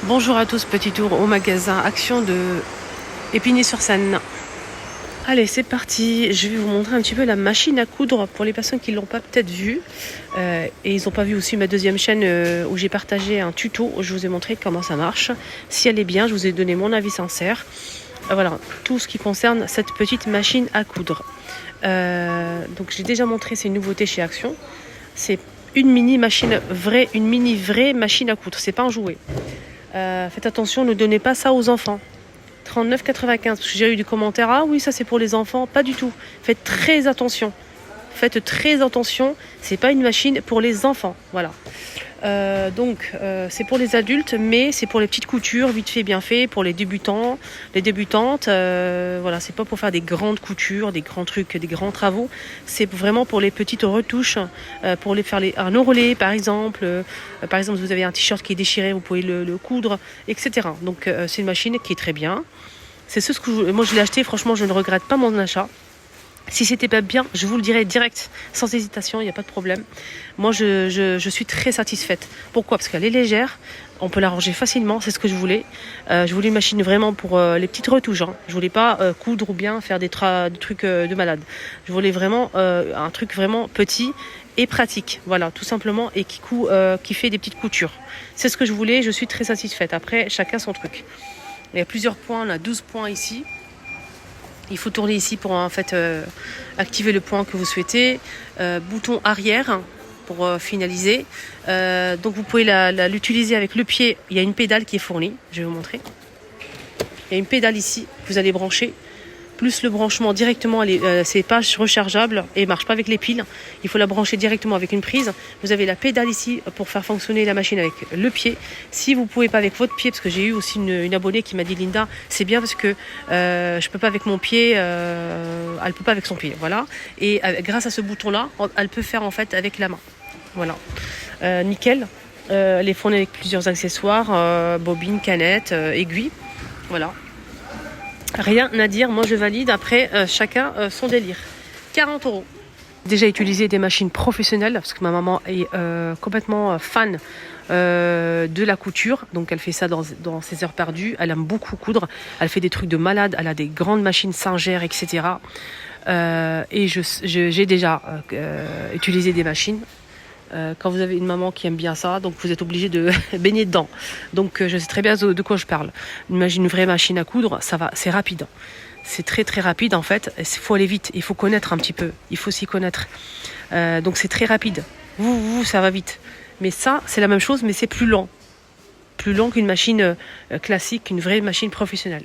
Bonjour à tous, petit tour au magasin Action de Épinay-sur-Seine. Allez, c'est parti. Je vais vous montrer un petit peu la machine à coudre pour les personnes qui ne l'ont pas peut-être vue. Et ils n'ont pas vu aussi ma deuxième chaîne où j'ai partagé un tuto où je vous ai montré comment ça marche. Si elle est bien, je vous ai donné mon avis sincère. Voilà, tout ce qui concerne cette petite machine à coudre. Donc j'ai déjà montré ces nouveautés chez Action. C'est une mini vraie machine à coudre. C'est pas un jouet. Faites attention, ne donnez pas ça aux enfants. 39,95 parce que j'ai eu des commentaires, ah oui ça c'est pour les enfants, pas du tout. Faites très attention. Faites très attention, c'est pas une machine pour les enfants, voilà. Donc c'est pour les adultes, mais c'est pour les petites coutures, vite fait, bien fait, pour les débutants, les débutantes. Voilà, c'est pas pour faire des grandes coutures, des grands trucs, des grands travaux. C'est vraiment pour les petites retouches, pour les faire un enroulé par exemple. Par exemple, vous avez un t-shirt qui est déchiré, vous pouvez le coudre, etc. Donc c'est une machine qui est très bien. C'est ce que moi je l'ai acheté, franchement je ne regrette pas mon achat. Si c'était pas bien, je vous le dirais direct, sans hésitation, il n'y a pas de problème. Moi, je suis très satisfaite. Pourquoi ? Parce qu'elle est légère, on peut la ranger facilement, c'est ce que je voulais. Je voulais une machine vraiment pour les petites retouches. Je voulais pas coudre ou bien faire des trucs de malade. Je voulais vraiment un truc vraiment petit et pratique, voilà, tout simplement, et qui fait des petites coutures. C'est ce que je voulais, je suis très satisfaite. Après, chacun son truc. Il y a plusieurs points, on a 12 points ici. Il faut tourner ici pour en fait activer le point que vous souhaitez. Bouton arrière pour finaliser. Donc vous pouvez l'utiliser avec le pied. Il y a une pédale qui est fournie. Je vais vous montrer. Il y a une pédale ici que vous allez brancher. Plus le branchement directement, c'est pas rechargeable et marche pas avec les piles. Il faut la brancher directement avec une prise. Vous avez la pédale ici pour faire fonctionner la machine avec le pied. Si vous pouvez pas avec votre pied, parce que j'ai eu aussi une abonnée qui m'a dit Linda, c'est bien parce que je peux pas avec mon pied, elle peut pas avec son pied, voilà. Et grâce à ce bouton-là, elle peut faire en fait avec la main, voilà. Nickel. Elle est fournie avec plusieurs accessoires, bobines, canettes, aiguilles, voilà. Rien à dire, moi je valide, après chacun son délire. 40 €. J'ai déjà utilisé des machines professionnelles parce que ma maman est complètement fan de la couture, donc elle fait ça dans ses heures perdues. Elle aime beaucoup coudre, elle fait des trucs de malade, elle a des grandes machines Singer, etc. Et j'ai déjà utilisé des machines. Quand vous avez une maman qui aime bien ça, donc vous êtes obligé de baigner dedans. Donc je sais très bien de quoi je parle. Une vraie machine à coudre, ça va, c'est rapide. C'est très très rapide en fait. Il faut aller vite, il faut connaître un petit peu, il faut s'y connaître. Donc c'est très rapide. Ça va vite. Mais ça, c'est la même chose, mais c'est plus lent. Plus lent qu'une machine classique, une vraie machine professionnelle.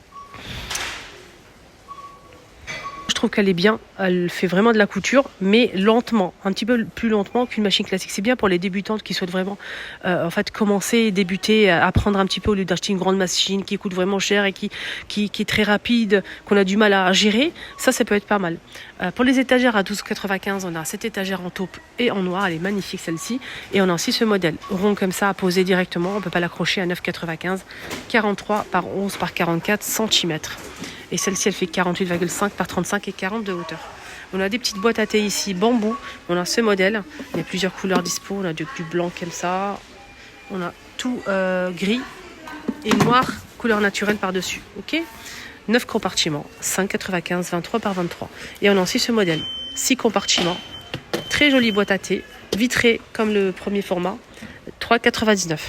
Je trouve qu'elle est bien, elle fait vraiment de la couture, mais lentement, un petit peu plus lentement qu'une machine classique. C'est bien pour les débutantes qui souhaitent vraiment en fait commencer, débuter, apprendre un petit peu au lieu d'acheter une grande machine qui coûte vraiment cher et qui est très rapide, qu'on a du mal à gérer. Ça peut être pas mal. Pour les étagères à 12,95, on a cette étagère en taupe et en noir, elle est magnifique celle-ci. Et on a aussi ce modèle rond comme ça à poser directement, on ne peut pas l'accrocher à 9,95, 43 par 11 par 44 cm. Et celle-ci, elle fait 48,5 par 35 et 40 de hauteur. On a des petites boîtes à thé ici, bambou. On a ce modèle. Il y a plusieurs couleurs dispo. On a du blanc comme ça. On a tout gris et noir, couleur naturelle par-dessus. Ok ? 9 compartiments, 5,95, 23 par 23. Et on a aussi ce modèle, 6 compartiments. Très jolie boîte à thé, vitrée comme le premier format, 3,99.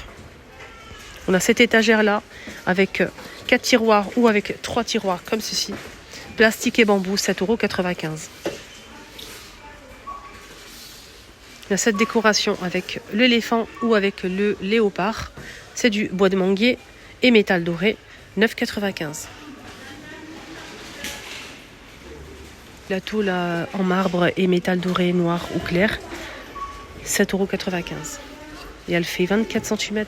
On a cette étagère-là avec 4 tiroirs ou avec 3 tiroirs comme ceci. Plastique et bambou, 7,95 €. Il y a cette décoration avec l'éléphant ou avec le léopard. C'est du bois de manguier et métal doré, 9,95 €. La tôle en marbre et métal doré noir ou clair, 7,95 €. Et elle fait 24 cm.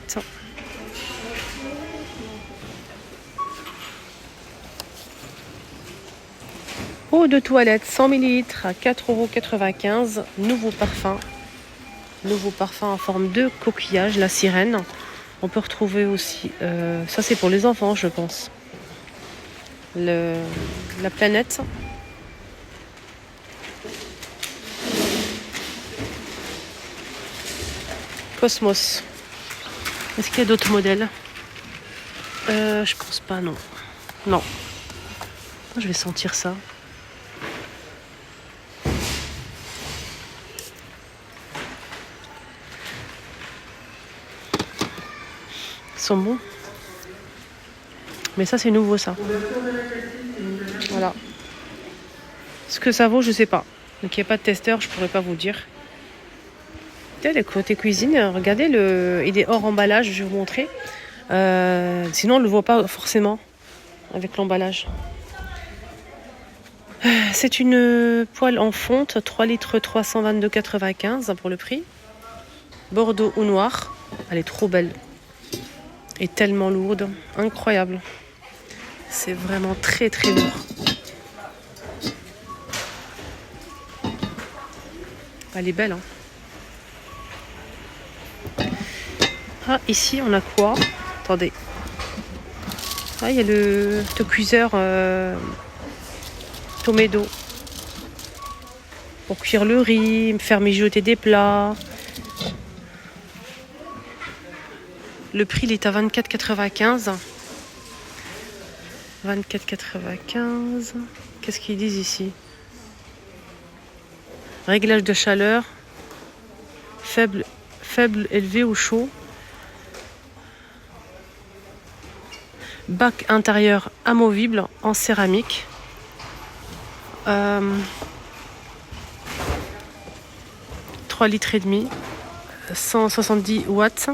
Eau de toilette 100 ml à 4,95 €. Nouveau parfum en forme de coquillage, la sirène. On peut retrouver aussi, ça c'est pour les enfants je pense, la planète. Cosmos. Est-ce qu'il y a d'autres modèles ? Je pense pas, non. Non. Je vais sentir ça. Ils sont bons. Mais ça, c'est nouveau, ça. Voilà. Ce que ça vaut, je sais pas. Donc, il n'y a pas de testeur, je pourrais pas vous dire. Le côté cuisine, regardez, il est hors emballage, je vais vous montrer. Sinon, on ne le voit pas forcément avec l'emballage. C'est une poêle en fonte, 3 litres 322,95 pour le prix. Bordeaux ou noir. Elle est trop belle. Et tellement lourde. Incroyable. C'est vraiment très très lourd. Elle est belle, hein. Ah, ici, on a quoi? Attendez. Ah, il y a le cuiseur Tomedo. Pour cuire le riz, faire mijoter des plats. Le prix, il est à 24,95. 24,95. Qu'est-ce qu'ils disent ici? Réglage de chaleur. Faible, élevé ou chaud. Bac intérieur amovible en céramique. 3 litres et demi. 170 watts.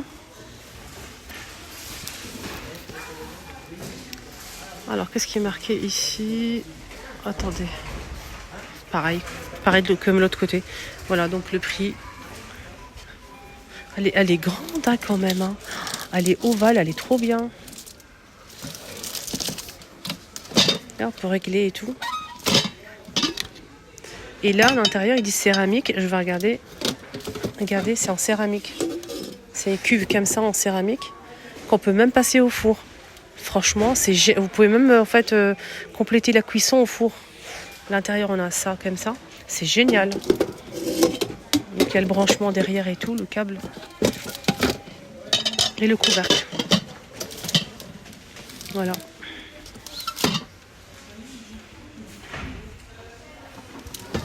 Alors, qu'est-ce qui est marqué ici? Attendez. Pareil comme l'autre côté. Voilà, donc le prix. Elle est grande, hein, quand même. Hein. Elle est ovale, elle est trop bien. Là, on peut régler et tout. Et là, à l'intérieur, il dit céramique. Je vais regarder. Regardez, c'est en céramique. C'est une cuve comme ça en céramique qu'on peut même passer au four. Franchement, vous pouvez même en fait compléter la cuisson au four. À l'intérieur, on a ça comme ça. C'est génial. Donc il y a le branchement derrière et tout, le câble. Et le couvercle. Voilà.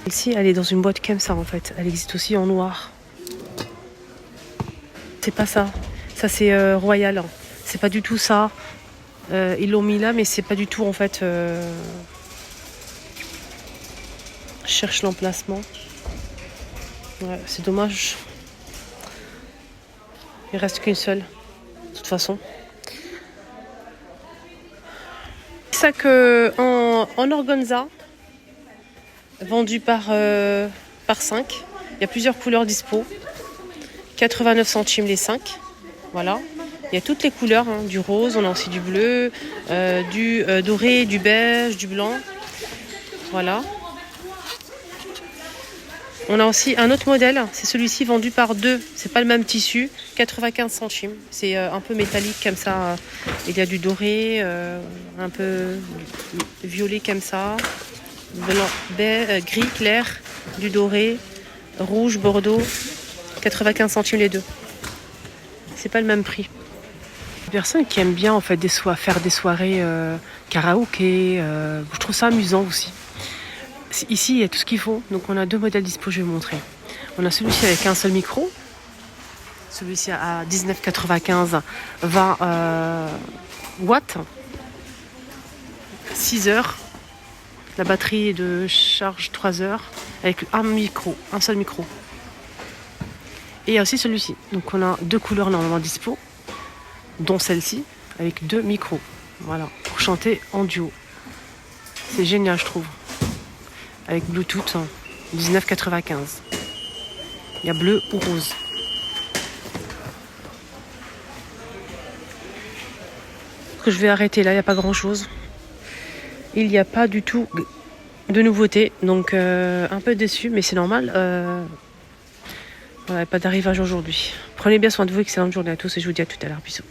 Ici, elle est dans une boîte comme ça en fait. Elle existe aussi en noir. C'est pas ça. Ça c'est Royal. C'est pas du tout ça. Ils l'ont mis là, mais c'est pas du tout en fait. Je cherche l'emplacement. Ouais, c'est dommage. Il reste qu'une seule. De toute façon. Sac en organza. Vendu par 5. Il y a plusieurs couleurs dispo. 89 centimes les 5. Voilà. Il y a toutes les couleurs, hein, du rose, on a aussi du bleu, du doré, du beige, du blanc. Voilà. On a aussi un autre modèle, c'est celui-ci vendu par 2. C'est pas le même tissu, 95 centimes. C'est un peu métallique comme ça. Il y a du doré, un peu violet comme ça. Blanc, gris clair, du doré, rouge, bordeaux, 95 centimes les deux. C'est pas le même prix. Les personnes qui aiment bien en fait faire des soirées karaoké, je trouve ça amusant aussi. Ici il y a tout ce qu'il faut, donc on a 2 modèles dispo, je vais vous montrer. On a celui-ci avec un seul micro, celui-ci à 19,95, 20 watts, 6 heures. La batterie de charge 3 heures avec un seul micro. Et il y a aussi celui-ci. Donc on a 2 couleurs normalement dispo, dont celle-ci, avec 2 micros. Voilà, pour chanter en duo. C'est génial, je trouve. Avec Bluetooth, 19,95. Il y a bleu ou rose. Que je vais arrêter là, il n'y a pas grand-chose. Il n'y a pas du tout de nouveautés, donc un peu déçu, mais c'est normal. Voilà, pas d'arrivage aujourd'hui. Prenez bien soin de vous, excellente journée à tous et je vous dis à tout à l'heure. Bisous.